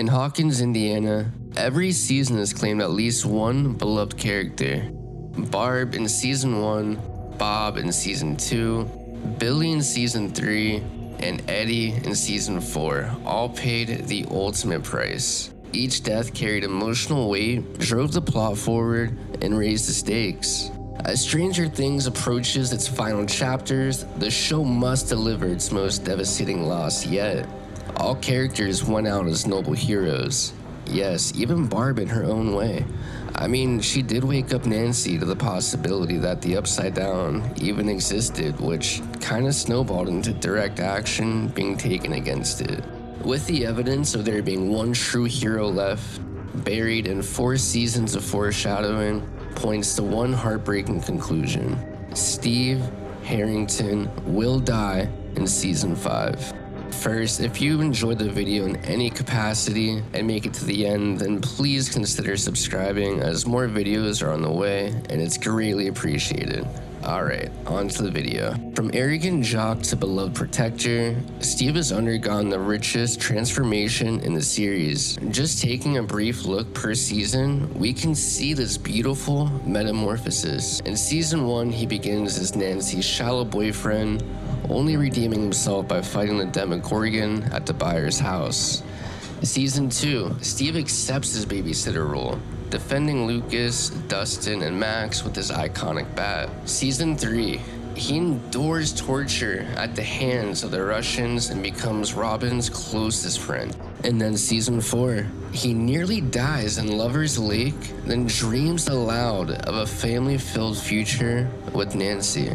In Hawkins, Indiana, every season has claimed at least one beloved character. Barb in Season 1, Bob in Season 2, Billy in Season 3, and Eddie in Season 4 all paid the ultimate price. Each death carried emotional weight, drove the plot forward, and raised the stakes. As Stranger Things approaches its final chapters, the show must deliver its most devastating loss yet. All characters went out as noble heroes. Yes, even Barb in her own way. I mean, she did wake up Nancy to the possibility that the Upside Down even existed, which kinda snowballed into direct action being taken against it. With the evidence of there being one true hero left, buried in 4 seasons of foreshadowing, points to one heartbreaking conclusion. Steve Harrington will die in Season 5. First, if you enjoyed the video in any capacity and make it to the end, then please consider subscribing as more videos are on the way and it's greatly appreciated. Alright, on to the video. From arrogant jock to beloved protector, Steve has undergone the richest transformation in the series. Just taking a brief look per season, we can see this beautiful metamorphosis. In Season 1, he begins as Nancy's shallow boyfriend, only redeeming himself by fighting the Demogorgon at the buyer's house. Season 2, Steve accepts his babysitter role, defending Lucas, Dustin, and Max with his iconic bat. Season 3, he endures torture at the hands of the Russians and becomes Robin's closest friend. And then Season 4, he nearly dies in Lover's Lake, then dreams aloud of a family-filled future with Nancy.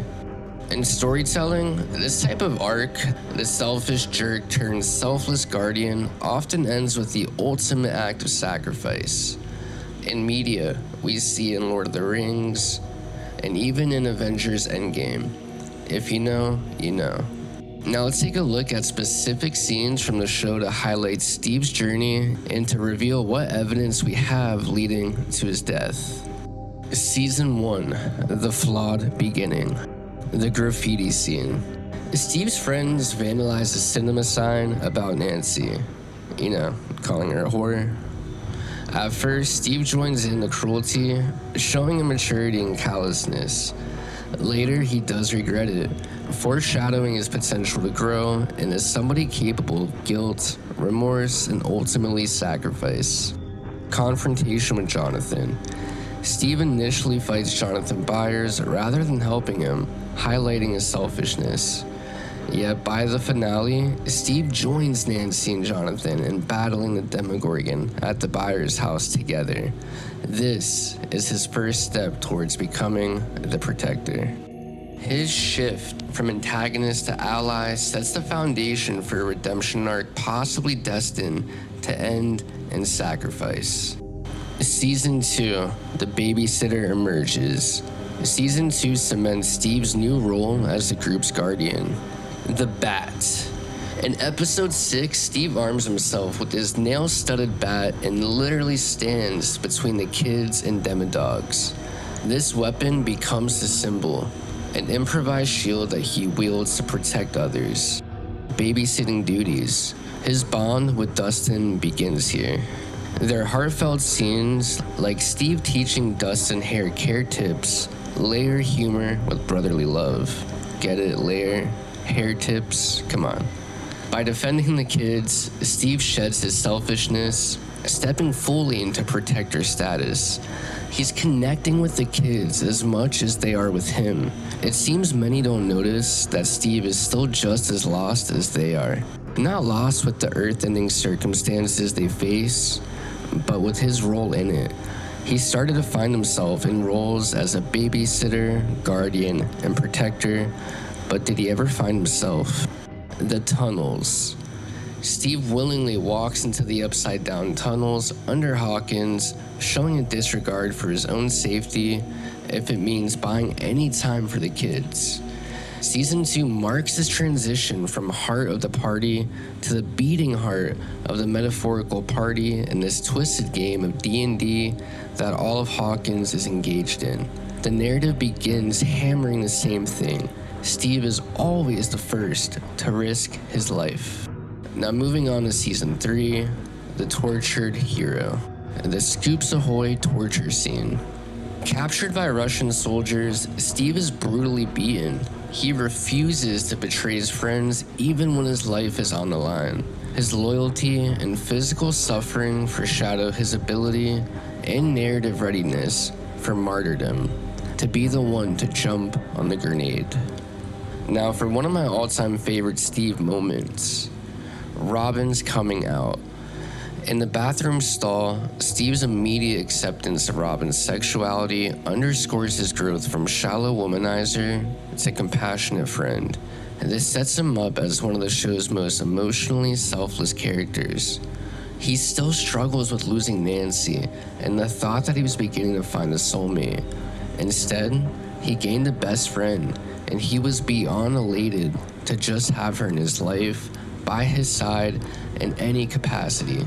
In storytelling, this type of arc, the selfish jerk turned selfless guardian, often ends with the ultimate act of sacrifice. In media, we see in Lord of the Rings, and even in Avengers Endgame. If you know, you know. Now let's take a look at specific scenes from the show to highlight Steve's journey and to reveal what evidence we have leading to his death. Season 1, The Flawed Beginning. The graffiti scene. Steve's friends vandalize a cinema sign about Nancy. You know, calling her a whore. At first, Steve joins in the cruelty, showing immaturity and callousness. Later, he does regret it, foreshadowing his potential to grow and as somebody capable of guilt, remorse, and ultimately sacrifice. Confrontation with Jonathan. Steve initially fights Jonathan Byers rather than helping him, highlighting his selfishness. Yet by the finale, Steve joins Nancy and Jonathan in battling the Demogorgon at the Byers' house together. This is his first step towards becoming the Protector. His shift from antagonist to ally sets the foundation for a redemption arc possibly destined to end in sacrifice. Season 2, The Babysitter emerges. Season 2 cements Steve's new role as the group's guardian. The Bat. In episode 6, Steve arms himself with his nail-studded bat and literally stands between the kids and Demodogs. This weapon becomes the symbol, an improvised shield that he wields to protect others. Babysitting duties. His bond with Dustin begins here. Their heartfelt scenes, like Steve teaching Dustin hair care tips, layer humor with brotherly love. Get it? Layer? Hair tips? Come on. By defending the kids, Steve sheds his selfishness, stepping fully into protector status. He's connecting with the kids as much as they are with him. It seems many don't notice that Steve is still just as lost as they are. Not lost with the earth-ending circumstances they face, but with his role in it. He started to find himself in roles as a babysitter, guardian, and protector, but did he ever find himself? The tunnels. Steve willingly walks into the upside-down tunnels under Hawkins, showing a disregard for his own safety if it means buying any time for the kids. Season 2 marks his transition from heart of the party to the beating heart of the metaphorical party in this twisted game of D&D that all of Hawkins is engaged in. The narrative begins hammering the same thing. Steve is always the first to risk his life. Now moving on to Season 3, the tortured hero. The Scoops Ahoy torture scene. Captured by Russian soldiers, Steve is brutally beaten. He refuses to betray his friends even when his life is on the line. His loyalty and physical suffering foreshadow his ability and narrative readiness for martyrdom, to be the one to jump on the grenade. Now for one of my all-time favorite Steve moments, Robin's coming out. In the bathroom stall, Steve's immediate acceptance of Robin's sexuality underscores his growth from shallow womanizer to compassionate friend. And this sets him up as one of the show's most emotionally selfless characters. He still struggles with losing Nancy and the thought that he was beginning to find a soulmate. Instead, he gained a best friend, and he was beyond elated to just have her in his life, by his side, in any capacity.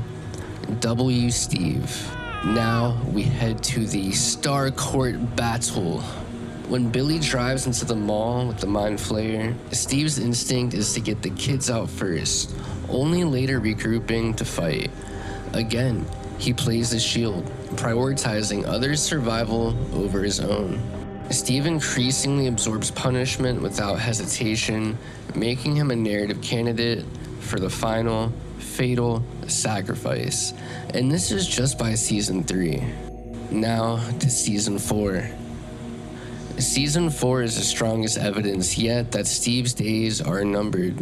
W. Steve. Now we head to the Star Court battle. When Billy drives into the mall with the Mind Flayer, Steve's instinct is to get the kids out first, only later regrouping to fight. Again, he plays the shield, prioritizing others' survival over his own. Steve increasingly absorbs punishment without hesitation, making him a narrative candidate for the final, fatal sacrifice. And this is just by season 3. Now to season 4. Season 4 is the strongest evidence yet that Steve's days are numbered.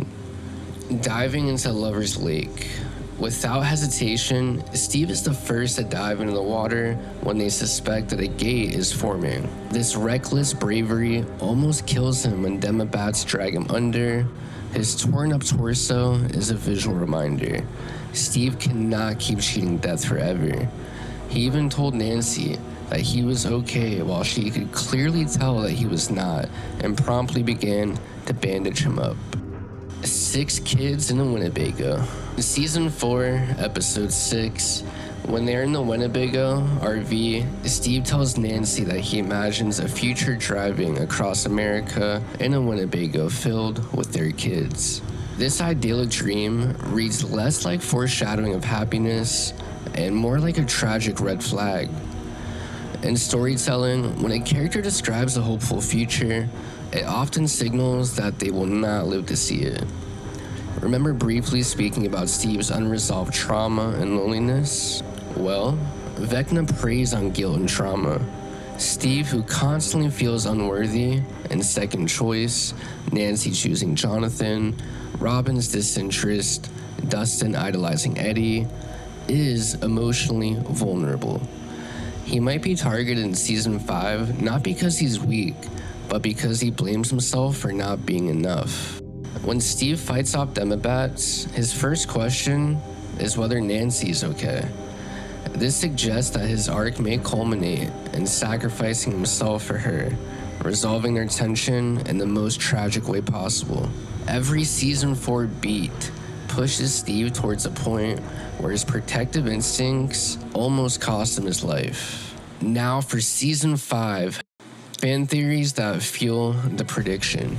Diving into Lover's Lake. Without hesitation, Steve is the first to dive into the water when they suspect that a gate is forming. This reckless bravery almost kills him when Demobats drag him under. His torn up torso is a visual reminder. Steve cannot keep cheating death forever. He even told Nancy that he was okay while she could clearly tell that he was not, and promptly began to bandage him up. 6 kids in a Winnebago. Season 4, episode 6. When they're in the Winnebago RV, Steve tells Nancy that he imagines a future driving across America in a Winnebago filled with their kids. This idyllic dream reads less like foreshadowing of happiness and more like a tragic red flag. In storytelling, when a character describes a hopeful future, it often signals that they will not live to see it. Remember briefly speaking about Steve's unresolved trauma and loneliness? Well, Vecna preys on guilt and trauma. Steve, who constantly feels unworthy, and second choice, Nancy choosing Jonathan, Robin's disinterest, Dustin idolizing Eddie, is emotionally vulnerable. He might be targeted in season 5 not because he's weak, but because he blames himself for not being enough. When Steve fights off Demobats, his first question is whether Nancy's okay. This suggests that his arc may culminate in sacrificing himself for her, resolving their tension in the most tragic way possible. Every season 4 beat pushes Steve towards a point where his protective instincts almost cost him his life. Now for season 5, fan theories that fuel the prediction.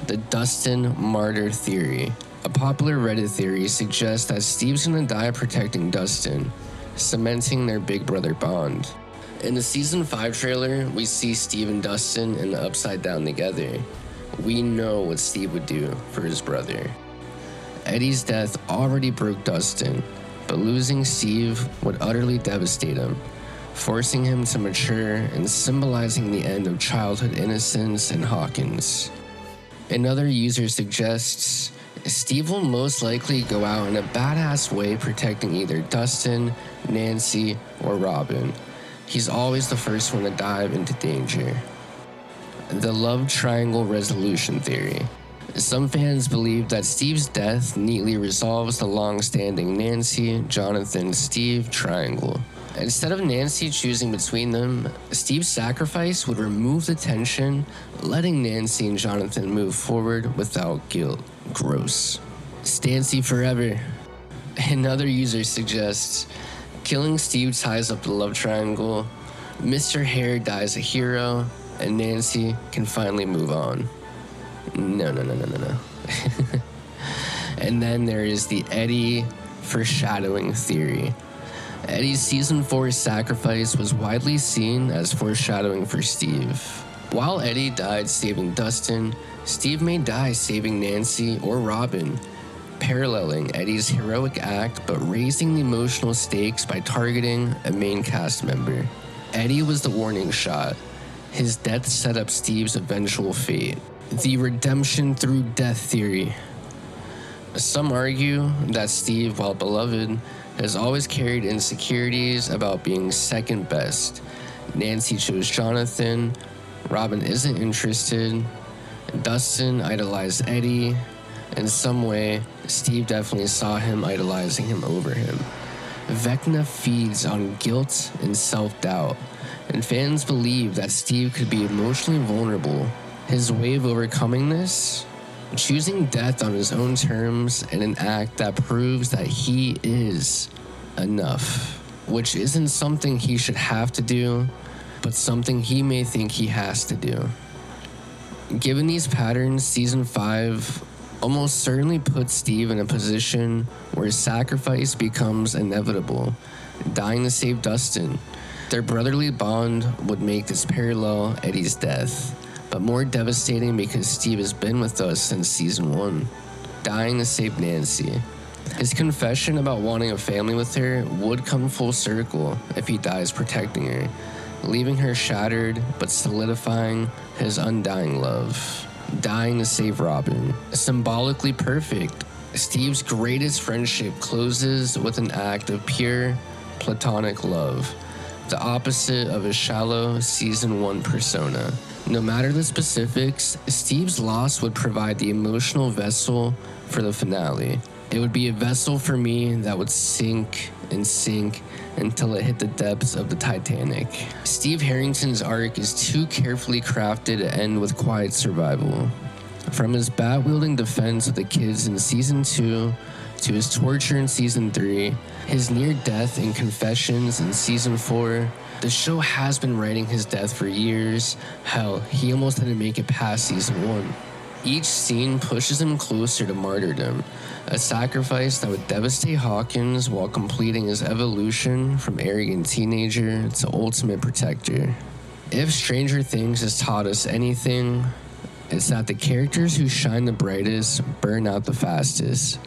The Dustin martyr theory. A popular Reddit theory suggests that Steve's gonna die protecting Dustin, cementing their big brother bond. In the season 5 trailer, we see Steve and Dustin in the Upside Down together. We know what Steve would do for his brother. Eddie's death already broke Dustin, but losing Steve would utterly devastate him, forcing him to mature and symbolizing the end of childhood innocence in Hawkins. Another user suggests Steve will most likely go out in a badass way protecting either Dustin, Nancy, or Robin. He's always the first one to dive into danger. The love triangle resolution theory. Some fans believe that Steve's death neatly resolves the long-standing Nancy, Jonathan, Steve triangle. Instead of Nancy choosing between them, Steve's sacrifice would remove the tension, letting Nancy and Jonathan move forward without guilt. Gross. Stancy forever. Another user suggests killing Steve ties up the love triangle, Mr. Hare dies a hero, and Nancy can finally move on. No. And then there is the Eddie foreshadowing theory. Eddie's season 4 sacrifice was widely seen as foreshadowing for Steve. While Eddie died saving Dustin, Steve may die saving Nancy or Robin, paralleling Eddie's heroic act but raising the emotional stakes by targeting a main cast member. Eddie was the warning shot. His death set up Steve's eventual fate. The redemption through death theory. Some argue that Steve, while beloved, has always carried insecurities about being second best. Nancy chose Jonathan, Robin isn't interested, Dustin idolized Eddie. In some way, Steve definitely saw him idolizing him over him. Vecna feeds on guilt and self-doubt, and fans believe that Steve could be emotionally vulnerable. His way of overcoming this? Choosing death on his own terms in an act that proves that he is enough, which isn't something he should have to do, but something he may think he has to do. Given these patterns, season 5 almost certainly puts Steve in a position where sacrifice becomes inevitable, dying to save Dustin. Their brotherly bond would make this parallel Eddie's death, but more devastating because Steve has been with us since season 1, dying to save Nancy. His confession about wanting a family with her would come full circle if he dies protecting her, leaving her shattered but solidifying his undying love. Dying to save Robin. Symbolically perfect, Steve's greatest friendship closes with an act of pure, platonic love, the opposite of his shallow season 1 persona. No matter the specifics, Steve's loss would provide the emotional vessel for the finale. It would be a vessel for me that would sink and sink until it hit the depths of the Titanic. Steve Harrington's arc is too carefully crafted to end with quiet survival. From his bat-wielding defense of the kids in season 2 to his torture in season 3, his near-death and confessions in season 4, the show has been writing his death for years. Hell, he almost didn't make it past season 1. Each scene pushes him closer to martyrdom, a sacrifice that would devastate Hawkins while completing his evolution from arrogant teenager to ultimate protector. If Stranger Things has taught us anything, it's that the characters who shine the brightest burn out the fastest.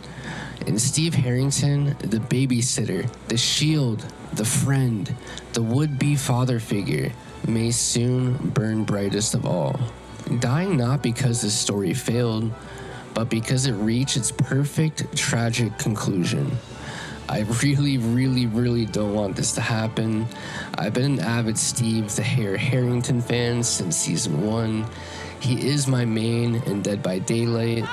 In Steve Harrington, the babysitter, the shield, the friend, the would-be father figure may soon burn brightest of all. Dying not because the story failed, but because it reached its perfect, tragic conclusion. I really don't want this to happen. I've been an avid Steve the Harrington fan since season 1. He is my main in Dead by Daylight,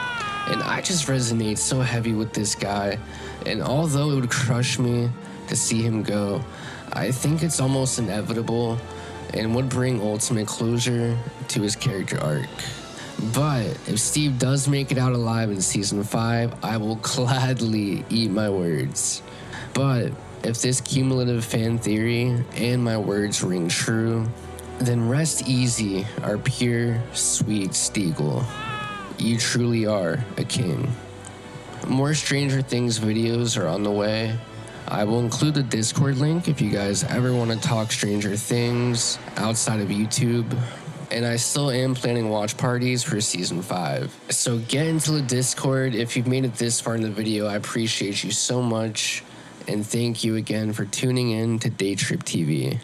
and I just resonate so heavy with this guy. And although it would crush me to see him go, I think it's almost inevitable and would bring ultimate closure to his character arc. But if Steve does make it out alive in season 5, I will gladly eat my words. But if this cumulative fan theory and my words ring true, then rest easy, our pure, sweet Steagle. You truly are a king. More Stranger Things videos are on the way. I will include the Discord link if you guys ever want to talk Stranger Things outside of YouTube. And I still am planning watch parties for season 5. So get into the Discord. If you've made it this far in the video, I appreciate you so much. And thank you again for tuning in to Day Trip TV.